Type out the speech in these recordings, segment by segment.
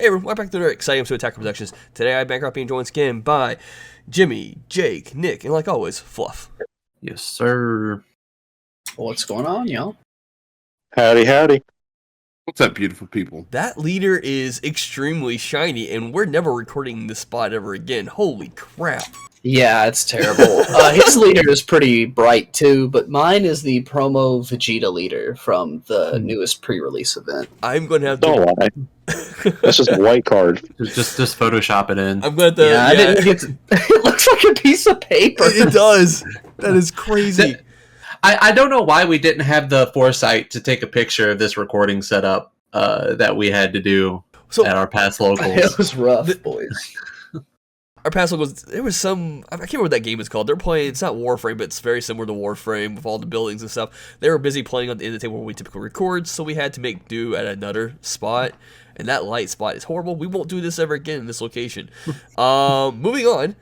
Hey everyone, welcome back to another exciting episode of Attack Productions. Today I'm back up being joined again by Jimmy, Jake, Nick, and like always, Fluff. Yes, sir. What's going on, y'all? Howdy, howdy. What's up, beautiful people? That leader is extremely shiny, and we're never recording this spot ever again. Holy crap. Yeah, it's terrible. His leader is pretty bright too, but mine is the promo Vegeta leader from the newest pre-release event. I'm going to have to... Don't lie. That's just a white card. Just Photoshop it in. I'm going to... Yeah, I didn't get to... It looks like a piece of paper. It does. That is crazy. I don't know why we didn't have the foresight to take a picture of this recording setup that we had to do at our past locals. It was rough, boys. Our past one was, there was some, I can't remember what that game is called. They're playing, it's not Warframe, but it's very similar to Warframe with all the buildings and stuff. They were busy playing on the end of the table where we typically record, so we had to make do at another spot. And that light spot is horrible. We won't do this ever again in this location. Moving on.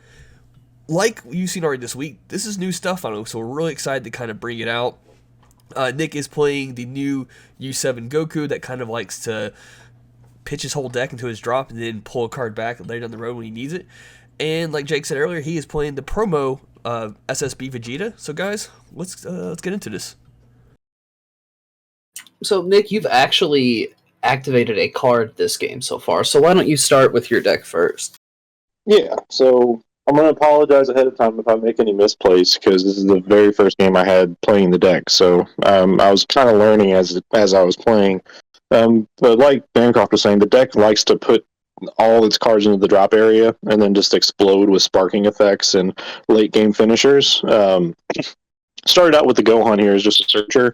Like you've seen already this week, this is new stuff on it, so we're really excited to kind of bring it out. Nick is playing the new U7 Goku that kind of likes to pitch his whole deck into his drop and then pull a card back later down the road when he needs it. And like Jake said earlier, he is playing the promo SSG Vegeta. So guys, let's get into this. So Nick, you've actually activated a card this game so far, so why don't you start with your deck first? Yeah, so I'm going to apologize ahead of time if I make any misplays, because this is the very first game I had playing the deck. So I was kind of learning as I was playing. But like Bancroft was saying, the deck likes to put all its cards into the drop area and then just explode with sparking effects and late game finishers. Started out with the Gohan here as just a searcher.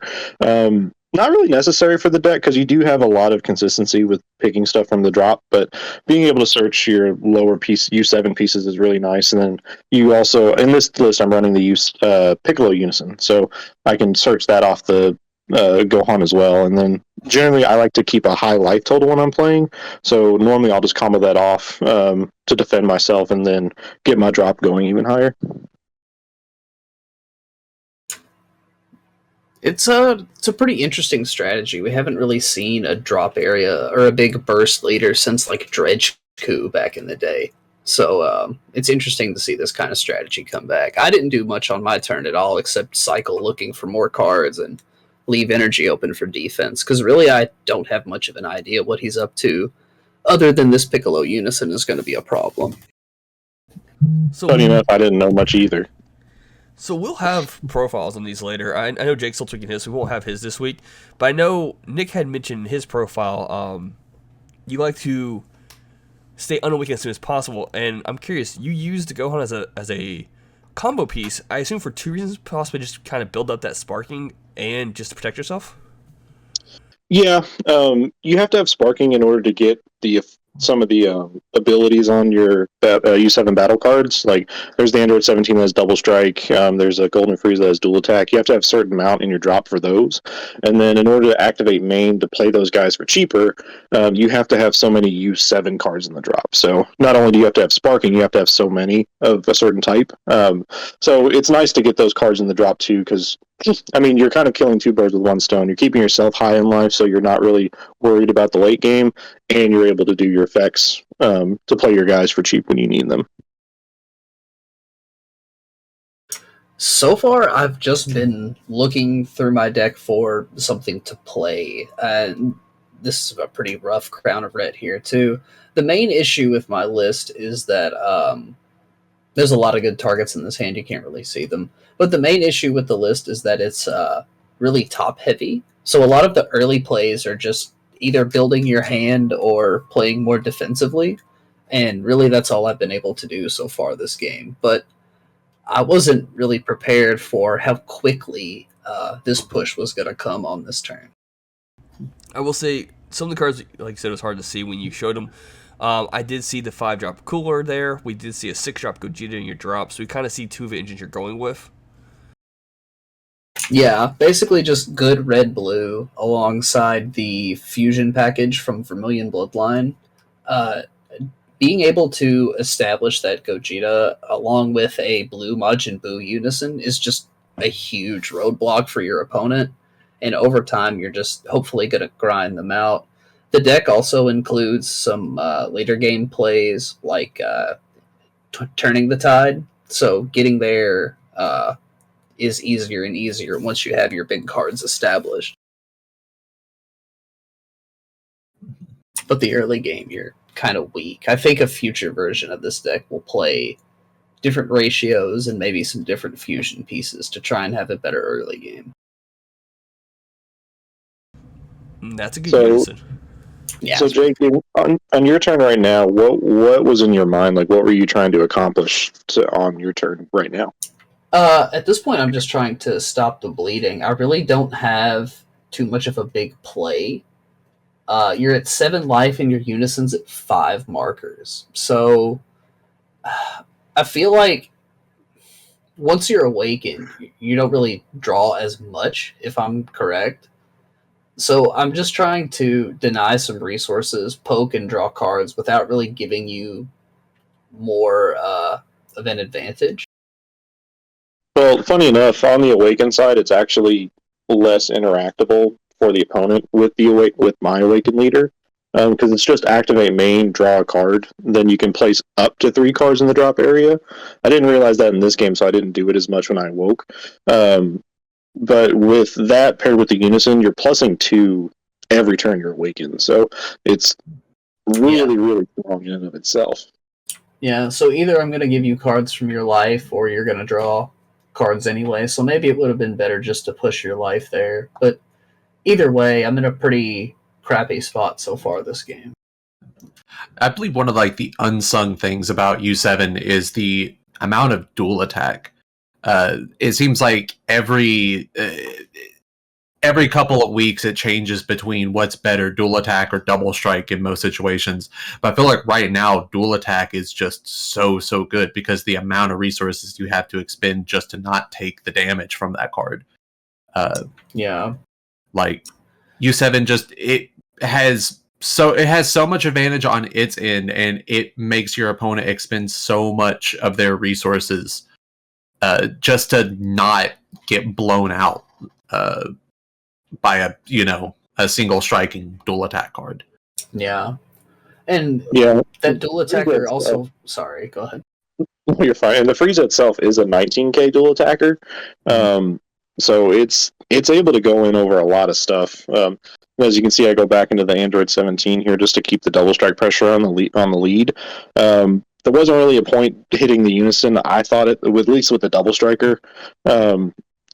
Not really necessary for the deck because you do have a lot of consistency with picking stuff from the drop, but being able to search your lower piece U7 pieces is really nice. And then you also, in this list, I'm running the Piccolo Unison, so I can search that off the Gohan as well. And then generally I like to keep a high life total when I'm playing, so normally I'll just combo that off to defend myself and then get my drop going even higher. It's a pretty interesting strategy. We haven't really seen a drop area or a big burst leader since like Dredgeku back in the day. So it's interesting to see this kind of strategy come back. I didn't do much on my turn at all except cycle looking for more cards and leave energy open for defense, because really I don't have much of an idea what he's up to, other than this Piccolo Unison is going to be a problem. So, Funny enough, I didn't know much either. So we'll have profiles on these later. I know Jake's still tweaking his, so we won't have his this week. But I know Nick had mentioned his profile. You like to stay unawakened as soon as possible, and I'm curious. You used the Gohan as a combo piece. I assume for two reasons, possibly just kind of build up that sparking and just to protect yourself. Yeah, you have to have sparking in order to get some of the abilities on your U7 battle cards. Like there's the Android 17 that has double strike, there's a Golden Frieza that has dual attack. You have to have a certain amount in your drop for those, and then in order to activate main to play those guys for cheaper, you have to have so many U7 cards in the drop. So not only do you have to have sparking, you have to have so many of a certain type. So it's nice to get those cards in the drop too, because I mean, you're kind of killing two birds with one stone. You're keeping yourself high in life, so you're not really worried about the late game, and you're able to do your effects to play your guys for cheap when you need them. So far, I've just been looking through my deck for something to play, and this is a pretty rough Crown of Red here, too. The main issue with my list is that there's a lot of good targets in this hand, you can't really see them. But the main issue with the list is that it's really top-heavy. So a lot of the early plays are just either building your hand or playing more defensively. And really that's all I've been able to do so far this game. But I wasn't really prepared for how quickly this push was going to come on this turn. I will say, some of the cards, like you said, it was hard to see when you showed them. I did see the 5-drop Cooler there. We did see a 6-drop Gogeta in your drop. So we kind of see two of the engines you're going with. Yeah, basically just good red-blue alongside the fusion package from Vermilion Bloodline. Being able to establish that Gogeta along with a blue Majin Buu Unison is just a huge roadblock for your opponent. And over time, you're just hopefully going to grind them out. The deck also includes some later game plays like turning the tide. So getting there is easier and easier once you have your big cards established. But the early game, you're kind of weak. I think a future version of this deck will play different ratios and maybe some different fusion pieces to try and have a better early game. That's a good unison. Yeah. So, Jake, on your turn right now, what was in your mind? Like, what were you trying to accomplish on your turn right now? At this point, I'm just trying to stop the bleeding. I really don't have too much of a big play. You're at 7 life and your unison's at 5 markers. So I feel like once you're awakened, you don't really draw as much, if I'm correct. So I'm just trying to deny some resources, poke and draw cards without really giving you more of an advantage. Well, funny enough, on the awakened side, it's actually less interactable for the opponent with my awakened leader, because it's just activate main, draw a card, then you can place up to 3 cards in the drop area. I didn't realize that in this game, so I didn't do it as much when I awoke. But with that paired with the unison, you're plussing 2 every turn you're awakened, so it's really, really strong in and of itself. Yeah, so either I'm going to give you cards from your life, or you're going to draw cards anyway, so maybe it would have been better just to push your life there. But either way, I'm in a pretty crappy spot so far this game. I believe one of the unsung things about U7 is the amount of dual attack. It seems like every couple of weeks it changes between what's better, dual attack or double strike in most situations. But I feel like right now dual attack is just so good because the amount of resources you have to expend just to not take the damage from that card. Like U7 it has so much advantage on its end, and it makes your opponent expend so much of their resources just to not get blown out by a single striking dual attack card. Yeah. And that dual attacker also... Sorry, go ahead. You're fine. And the Frieza itself is a 19k dual attacker. So it's able to go in over a lot of stuff. As you can see, I go back into the Android 17 here just to keep the double strike pressure on the lead. There wasn't really a point hitting the unison. I thought at least with the double striker,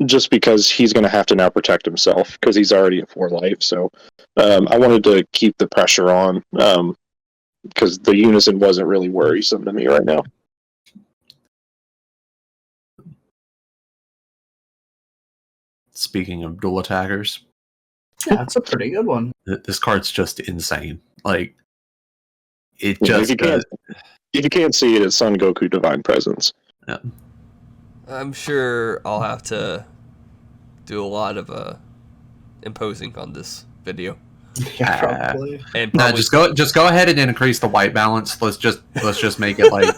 just because he's going to have to now protect himself because he's already at 4 life. So I wanted to keep the pressure on because the unison wasn't really worrisome to me right now. Speaking of dual attackers, that's a pretty good one. This card's just insane. Like, it just... If you can't see it, it's Son Goku Divine Presence. Yeah. I'm sure I'll have to do a lot of imposing on this video. Yeah, probably. And no, just go ahead and increase the white balance. Let's just make it like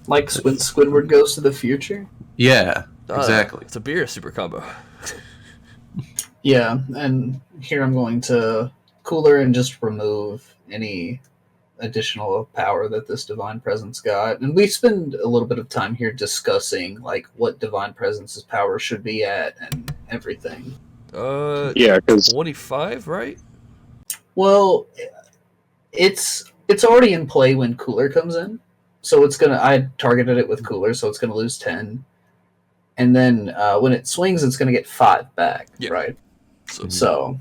like when Squidward goes to the future. Yeah, exactly. It's a beer super combo. Yeah, and here I'm going to cooler and just remove any additional power that this Divine Presence got. And we spend a little bit of time here discussing like what Divine Presence's power should be at and everything. Because 25, right? Well, it's already in play when Cooler comes in. So I targeted it with Cooler, so it's gonna lose 10. And then when it swings, it's gonna get 5 back, right? So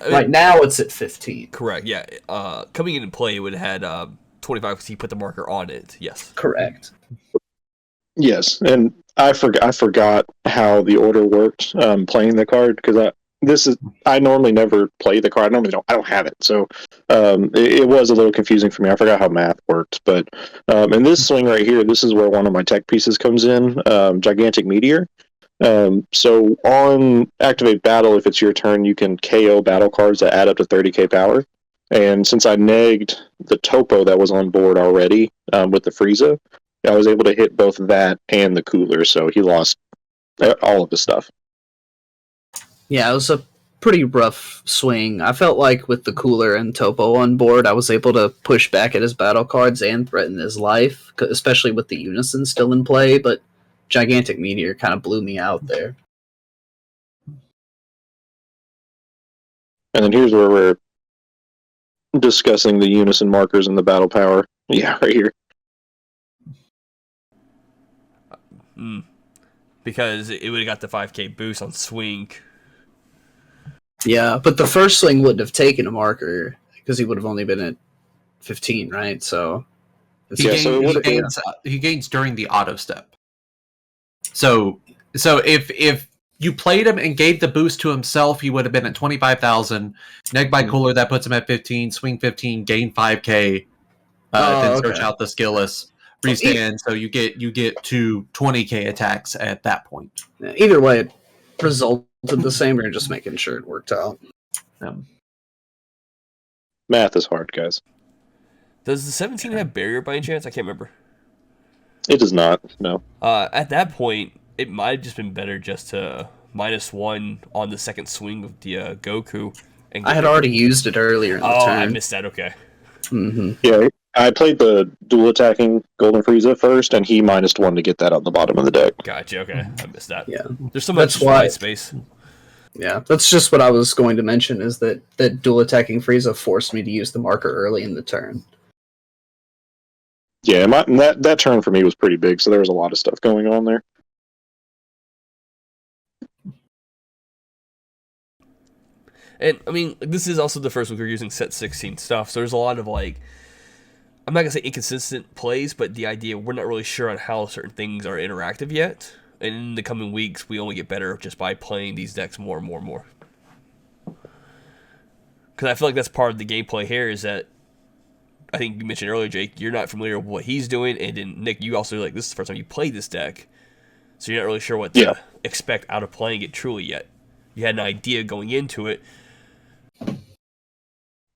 right now it's at 15. Correct, yeah. Coming into play, it would have had 25 because he put the marker on it, yes. Correct. Yes, and I forgot how the order worked playing the card, because I normally never play the card. I don't have it, so it was a little confusing for me. I forgot how math worked, but in this swing right here, this is where one of my tech pieces comes in, Gigantic Meteor. So on Activate Battle, if it's your turn, you can KO battle cards that add up to 30k power. And since I negged the Topo that was on board already with the Frieza, I was able to hit both that and the Cooler, so he lost all of his stuff. Yeah, it was a pretty rough swing. I felt like with the Cooler and Topo on board, I was able to push back at his battle cards and threaten his life, especially with the Unison still in play, but Gigantic Meteor kind of blew me out there. And then here's where we're discussing the Unison markers and the battle power. Yeah, right here. Because it would have got the 5k boost on swing. Yeah, but the first swing wouldn't have taken a marker because he would have only been at 15, right? So he gains during the auto step. So if you played him and gave the boost to himself, he would have been at 25,000. Neg by Cooler, that puts him at 15. Swing 15, gain 5k. Then search out the skillless. Restand, so you get to 20k attacks at that point. Either way, it resulted the same. We're just making sure it worked out. Math is hard, guys. Does the 17 have barrier by any chance? I can't remember. It does not, no. At that point, it might have just been better just to -1 on the second swing of the Goku. And I had already used it earlier in the turn. I missed that, okay. Mm-hmm. Yeah, I played the dual attacking Golden Frieza first, and he -1 to get that on the bottom of the deck. Gotcha, okay. I missed that. Yeah. There's so much white space. Yeah, that's just what I was going to mention, is that dual attacking Frieza forced me to use the marker early in the turn. Yeah, that turn for me was pretty big, so there was a lot of stuff going on there. And, I mean, this is also the first week we're using set 16 stuff, so there's a lot of, like, I'm not going to say inconsistent plays, but the idea we're not really sure on how certain things are interactive yet. And in the coming weeks, we only get better just by playing these decks more and more and more. Because I feel like that's part of the gameplay here is that, I think you mentioned earlier, Jake, you're not familiar with what he's doing, and then Nick, you also, like, this is the first time you played this deck, so you're not really sure what to expect out of playing it truly yet. You had an idea going into it.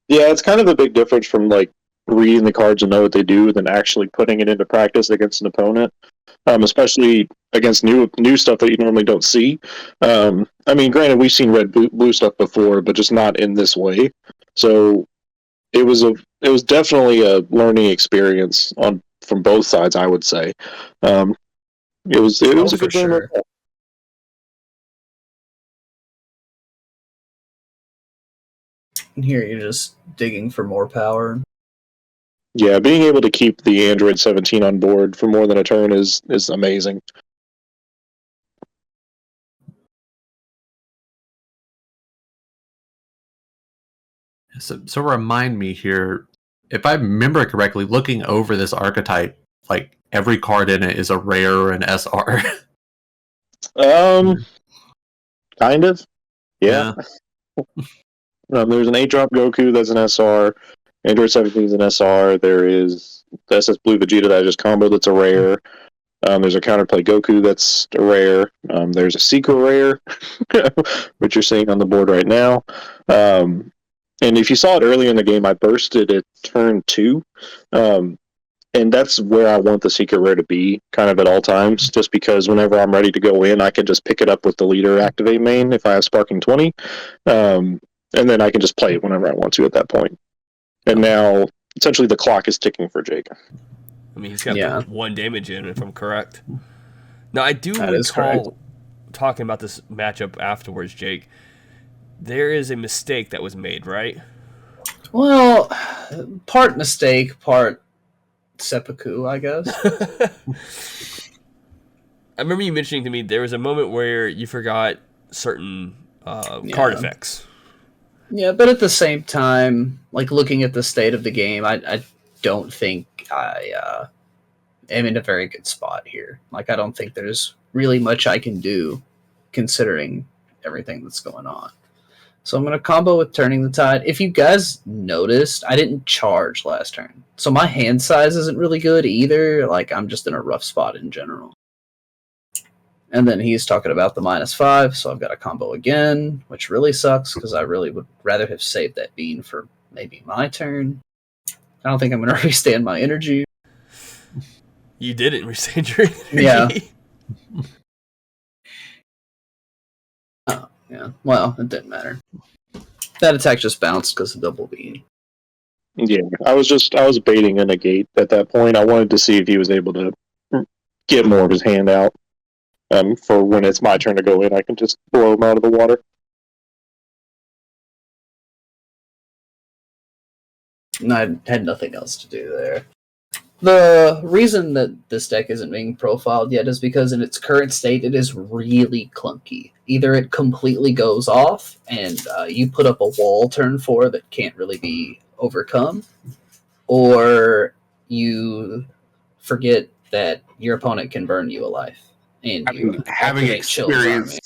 Yeah, it's kind of a big difference from, like, reading the cards and know what they do than actually putting it into practice against an opponent, especially against new stuff that you normally don't see. I mean, granted, we've seen red blue stuff before, but just not in this way. So it was definitely a learning experience from both sides, I would say. It was a good sure. And here you're just digging for more power. Yeah, being able to keep the Android 17 on board for more than a turn is amazing. So remind me here, if I remember correctly, looking over this archetype, like every card in it is a rare or an SR. Kind of. Yeah. There's an 8-drop Goku that's an SR. Android 17 is an SR. There is the SS Blue Vegeta that I just comboed that's a rare. There's a counterplay Goku that's a rare. There's a secret rare, which you're seeing on the board right now. And if you saw it earlier in the game, I bursted at turn 2. And that's where I want the secret rare to be, kind of at all times, just because whenever I'm ready to go in, I can just pick it up with the leader activate main if I have Sparking 20. And then I can just play it whenever I want to at that point. And now, essentially, the clock is ticking for Jake. I mean, he's got 1 damage in, if I'm correct. Now, I do That is recall talking about this matchup afterwards, Jake. There is a mistake that was made, right? Well, part mistake, part seppuku, I guess. I remember you mentioning to me there was a moment where you forgot certain card effects. Yeah, but at the same time, like looking at the state of the game, I don't think I am in a very good spot here. Like, I don't think there's really much I can do considering everything that's going on. So I'm going to combo with Turning the Tide. If you guys noticed, I didn't charge last turn. So my hand size isn't really good either. Like, I'm just in a rough spot in general. And then he's talking about the -5, so I've got a combo again, which really sucks because I really would rather have saved that bean for maybe my turn. I don't think I'm going to restand my energy. You didn't restand your energy. Yeah. Yeah. Well, it didn't matter. That attack just bounced because of double B. Yeah, I was baiting a negate at that point. I wanted to see if he was able to get more of his hand out. For when it's my turn to go in, I can just blow him out of the water. And I had nothing else to do there. The reason that this deck isn't being profiled yet is because in its current state, it is really clunky. Either it completely goes off, and you put up a wall turn 4 that can't really be overcome, or you forget that your opponent can burn you alive. And you having experienced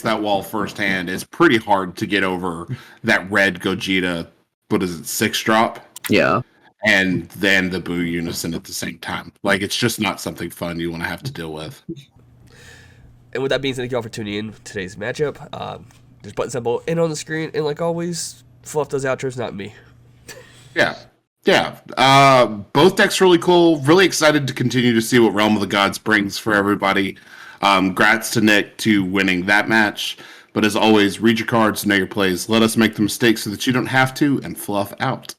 that wall firsthand, it's pretty hard to get over that red Gogeta, what is it, 6-drop? Yeah. And then the Boo Unison at the same time. Like, it's just not something fun you want to have to deal with. And with that being said, thank you all for tuning in for today's matchup. There's button symbol in on the screen, and like always, Fluff does outros, not me. Yeah. Both decks really cool. Really excited to continue to see what Realm of the Gods brings for everybody. Grats to Nick to winning that match. But as always, read your cards, know your plays. Let us make the mistakes so that you don't have to, and Fluff out.